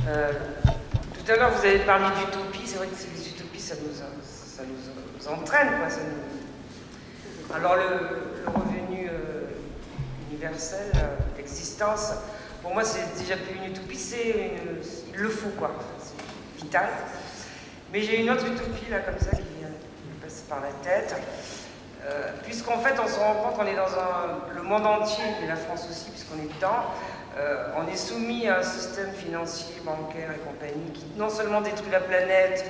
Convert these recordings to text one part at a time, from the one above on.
Euh, Tout à l'heure, vous avez parlé d'utopie. C'est vrai que les utopies, ça nous entraîne, quoi. Alors, le revenu universel d'existence, pour moi, c'est déjà plus une utopie, il le faut, quoi. C'est vital. Mais j'ai une autre utopie, là, comme ça, qui vient de passer par la tête. Puisqu'en fait, on se rend compte qu'on est dans le monde entier, et la France aussi, puisqu'on est dedans, on est soumis à un système financier, bancaire et compagnie qui non seulement détruit la planète,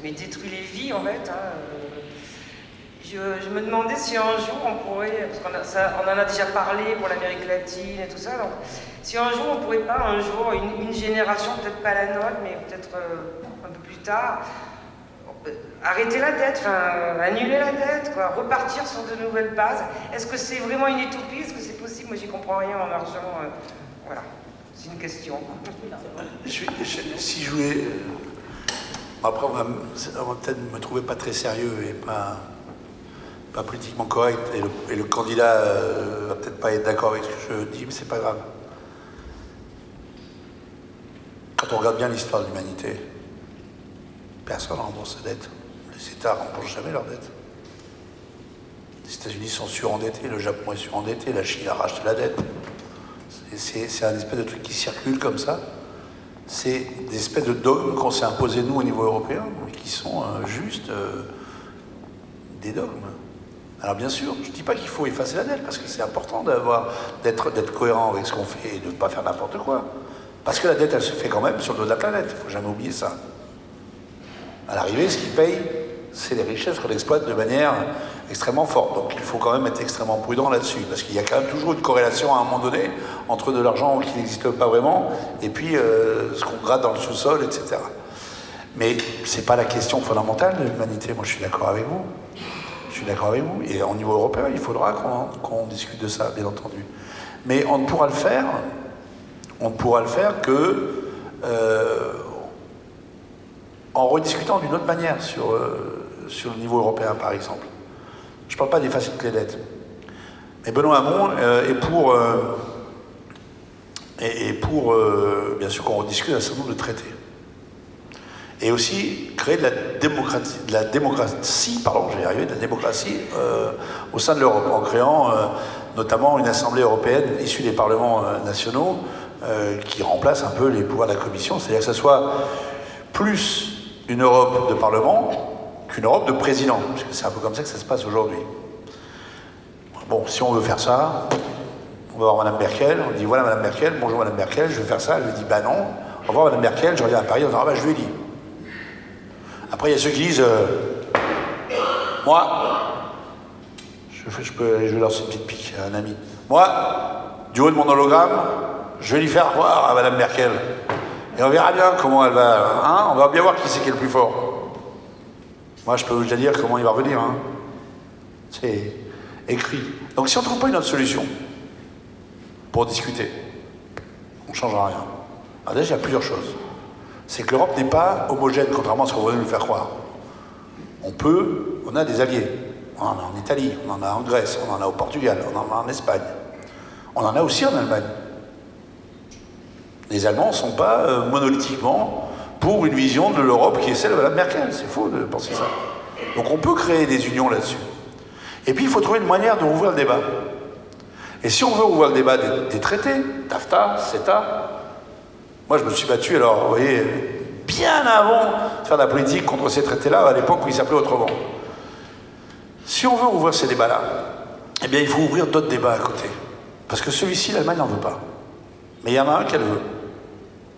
mais détruit les vies, en fait. Je me demandais si un jour on pourrait, parce qu'on en a déjà parlé pour l'Amérique latine et tout ça, donc si un jour on pourrait pas, une génération, peut-être pas la nôtre, mais peut-être un peu plus tard, arrêter la dette, enfin annuler la dette, quoi, repartir sur de nouvelles bases. Est-ce que c'est vraiment une utopie? Est-ce que c'est possible? Moi j'y comprends rien en argent. Voilà, c'est une question. Si je voulais... Après, on va peut-être me trouver pas très sérieux et pas politiquement correct, et le candidat va peut-être pas être d'accord avec ce que je dis, mais c'est pas grave. Quand on regarde bien l'histoire de l'humanité, personne ne rembourse sa dette. Les États ne remboursent jamais leur dette. Les États-Unis sont surendettés, le Japon est surendetté, la Chine a racheté la dette. C'est un espèce de truc qui circule comme ça. C'est des espèces de dogmes qu'on s'est imposés nous au niveau européen, mais qui sont juste des dogmes. Alors bien sûr, je ne dis pas qu'il faut effacer la dette, parce que c'est important d'être cohérent avec ce qu'on fait et de ne pas faire n'importe quoi. Parce que la dette, elle se fait quand même sur le dos de la planète, il ne faut jamais oublier ça. À l'arrivée, ce qui paye, c'est les richesses qu'on exploite de manière extrêmement forte. Donc il faut quand même être extrêmement prudent là-dessus, parce qu'il y a quand même toujours une corrélation à un moment donné entre de l'argent qui n'existe pas vraiment et puis ce qu'on gratte dans le sous-sol, etc. Mais ce n'est pas la question fondamentale de l'humanité. Moi, je suis d'accord avec vous. Je suis d'accord avec vous. Et au niveau européen, il faudra qu'on discute de ça, bien entendu. Mais on ne pourra le faire, que en rediscutant d'une autre manière sur le niveau européen, par exemple. Je ne parle pas d'effacer toutes les dettes. Mais Benoît Hamon est pour bien sûr, qu'on rediscute un certain nombre de traités. Et aussi créer de la démocratie au sein de l'Europe, en créant notamment une assemblée européenne issue des parlements nationaux qui remplace un peu les pouvoirs de la Commission, c'est-à-dire que ce soit plus une Europe de parlement qu'une Europe de président, parce que c'est un peu comme ça que ça se passe aujourd'hui. Bon, si on veut faire ça, on va voir Madame Merkel, on dit voilà Madame Merkel, bonjour Madame Merkel, je vais faire ça, elle lui dit bah non, au revoir Madame Merkel, je reviens à Paris, on dit ah bah je lui ai dit. Après il y a ceux qui disent moi, je vais lancer une petite pique à un ami, moi, du haut de mon hologramme, je vais lui faire voir à Madame Merkel. Et on verra bien comment elle va... Hein, on va bien voir qui c'est qui est le plus fort. Moi, je peux vous déjà dire comment il va revenir. Hein. C'est écrit. Donc, si on ne trouve pas une autre solution pour discuter, on ne changera rien. Alors déjà, il y a plusieurs choses. C'est que l'Europe n'est pas homogène, contrairement à ce qu'on veut nous faire croire. On a des alliés. On en a en Italie, on en a en Grèce, on en a au Portugal, on en a en Espagne. On en a aussi en Allemagne. Les Allemands ne sont pas monolithiquement pour une vision de l'Europe qui est celle de Mme Merkel. C'est faux de penser ça. Donc on peut créer des unions là-dessus. Et puis il faut trouver une manière de rouvrir le débat. Et si on veut rouvrir le débat des traités, TAFTA, CETA, moi je me suis battu, alors vous voyez, bien avant de faire de la politique contre ces traités-là, à l'époque où ils s'appelaient autrement. Si on veut rouvrir ces débats-là, eh bien il faut ouvrir d'autres débats à côté. Parce que celui-ci, l'Allemagne n'en veut pas. Mais il y en a un qu'elle veut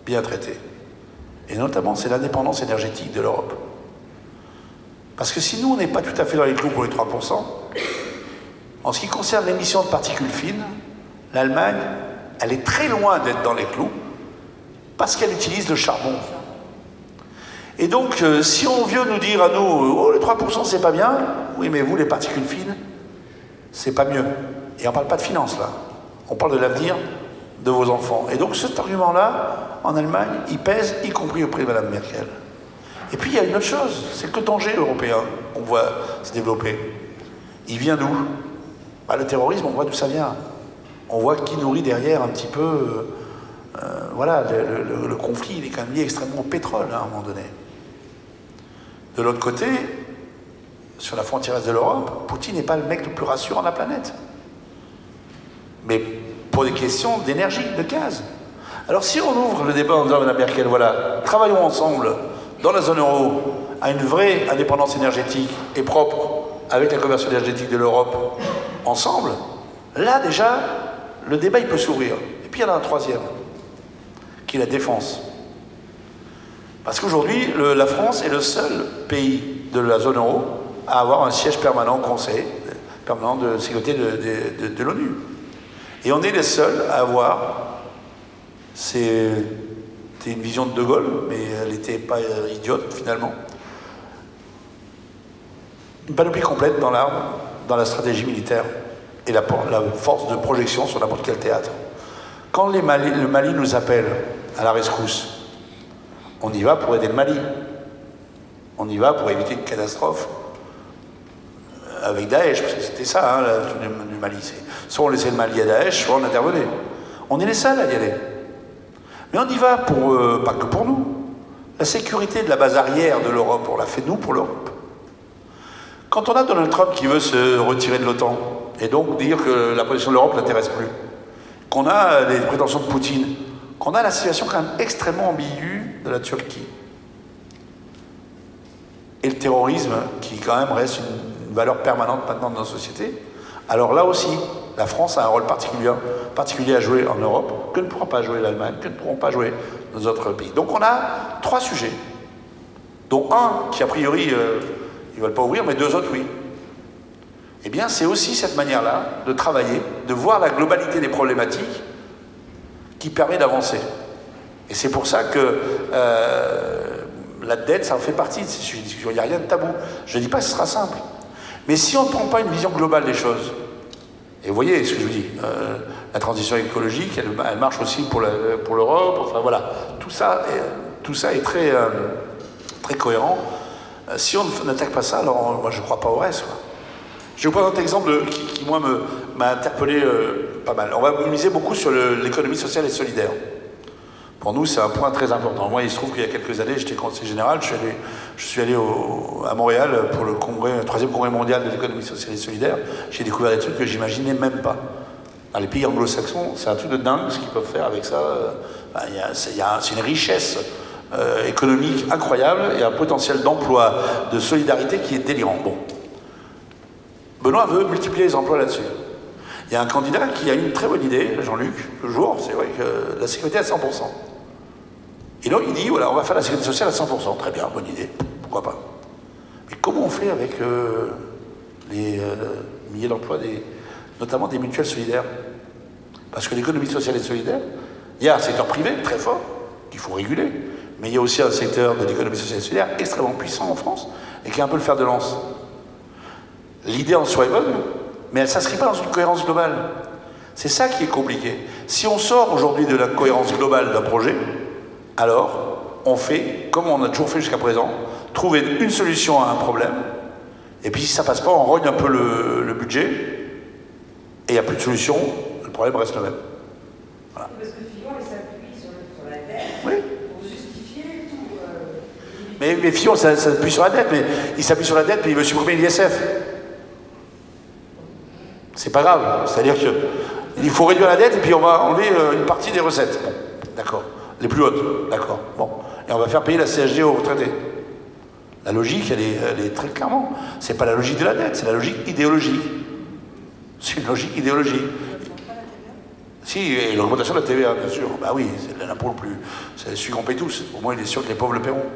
bien traiter. Et notamment, c'est l'indépendance énergétique de l'Europe. Parce que si nous, on n'est pas tout à fait dans les clous pour les 3%, en ce qui concerne l'émission de particules fines, l'Allemagne, elle est très loin d'être dans les clous, parce qu'elle utilise le charbon. Et donc, si on vient nous dire à nous, oh, les 3%, c'est pas bien, oui, mais vous, les particules fines, c'est pas mieux. Et on parle pas de finances, là. On parle de l'avenir de vos enfants. Et donc cet argument-là, en Allemagne, il pèse, y compris auprès de Mme Merkel. Et puis il y a une autre chose, c'est que le danger européen, on voit se développer. Il vient d'où? Bah, le terrorisme, on voit d'où ça vient. On voit qui nourrit derrière un petit peu, voilà, le conflit, il est quand même lié extrêmement au pétrole, hein, à un moment donné. De l'autre côté, sur la frontière est de l'Europe, Poutine n'est pas le mec le plus rassurant de la planète. Mais pour des questions d'énergie, de gaz. Alors si on ouvre le débat en disant, Mme Merkel, voilà, travaillons ensemble dans la zone euro à une vraie indépendance énergétique et propre avec la conversion énergétique de l'Europe ensemble, là déjà, le débat il peut s'ouvrir. Et puis il y en a un troisième, qui est la défense. Parce qu'aujourd'hui, la France est le seul pays de la zone euro à avoir un siège permanent au Conseil permanent de sécurité de l'ONU. Et on est les seuls à avoir, c'était une vision de De Gaulle, mais elle n'était pas idiote finalement, une panoplie complète dans la stratégie militaire et la force de projection sur n'importe quel théâtre. Quand le Mali nous appelle à la rescousse, on y va pour aider le Mali. On y va pour éviter une catastrophe avec Daesh, parce que c'était ça, hein, du Mali. Soit on laissait le Mali à Daesh, soit on intervenait. On est les seuls à y aller. Mais on y va pour, pas que pour nous. La sécurité de la base arrière de l'Europe, on l'a fait nous pour l'Europe. Quand on a Donald Trump qui veut se retirer de l'OTAN, et donc dire que la position de l'Europe ne l'intéresse plus, qu'on a les prétentions de Poutine, qu'on a la situation quand même extrêmement ambiguë de la Turquie, et le terrorisme, qui quand même reste une valeur permanente maintenant dans nos sociétés, alors là aussi, la France a un rôle particulier à jouer en Europe, que ne pourra pas jouer l'Allemagne, que ne pourront pas jouer nos autres pays. Donc on a 3 sujets, dont un qui a priori, ils ne veulent pas ouvrir, mais 2 autres oui. Eh bien c'est aussi cette manière-là de travailler, de voir la globalité des problématiques qui permet d'avancer. Et c'est pour ça que la dette, ça en fait partie de ces sujets de discussion. Il n'y a rien de tabou. je ne dis pas que ce sera simple. Mais si on ne prend pas une vision globale des choses, et vous voyez ce que je vous dis, la transition écologique, elle marche aussi pour l'Europe, enfin voilà, tout ça est très, très cohérent. Si on n'attaque pas ça, alors moi je ne crois pas au reste. Quoi. Je vais vous prendre un exemple qui moi, m'a interpellé pas mal. On va miser beaucoup sur l'économie sociale et solidaire. Pour nous, c'est un point très important. Moi, il se trouve qu'il y a quelques années, j'étais conseiller général, je suis allé à Montréal pour le 3e congrès mondial de l'économie sociale et solidaire. J'ai découvert des trucs que j'imaginais même pas. Dans les pays anglo-saxons, c'est un truc de dingue ce qu'ils peuvent faire avec ça. C'est une richesse économique incroyable et un potentiel d'emploi, de solidarité qui est délirant. Bon. Benoît veut multiplier les emplois là-dessus. Il y a un candidat qui a une très bonne idée, Jean-Luc, toujours, c'est vrai que la sécurité à 100%. Et donc il dit, voilà, on va faire la sécurité sociale à 100%. Très bien, bonne idée, pourquoi pas. Mais comment on fait avec les milliers d'emplois, notamment des mutuelles solidaires? Parce que l'économie sociale et solidaire, il y a un secteur privé très fort, qu'il faut réguler, mais il y a aussi un secteur de l'économie sociale et solidaire extrêmement puissant en France, et qui est un peu le fer de lance. L'idée en soi est bonne, mais elle ne s'inscrit pas dans une cohérence globale. C'est ça qui est compliqué. Si on sort aujourd'hui de la cohérence globale d'un projet, alors on fait, comme on a toujours fait jusqu'à présent, trouver une solution à un problème, et puis si ça ne passe pas, on rogne un peu le budget, et il n'y a plus de solution, le problème reste le même. Voilà. Parce que Fillon, il s'appuie sur la dette, oui, pour justifier tout. Mais Fillon, ça s'appuie sur la dette, mais il s'appuie sur la dette, mais il veut supprimer l'ISF. C'est pas grave, c'est-à-dire qu'il faut réduire la dette et puis on va enlever une partie des recettes. Bon, d'accord. Les plus hautes, d'accord. Bon. Et on va faire payer la CSG aux retraités. La logique, elle est très clairement. C'est pas la logique de la dette, c'est la logique idéologique. C'est une logique idéologique. Si, et l'augmentation de la TVA, bien sûr. Bah oui, c'est l'impôt le plus. C'est celui qu'on paye tous. Au moins, il est sûr que les pauvres le paieront.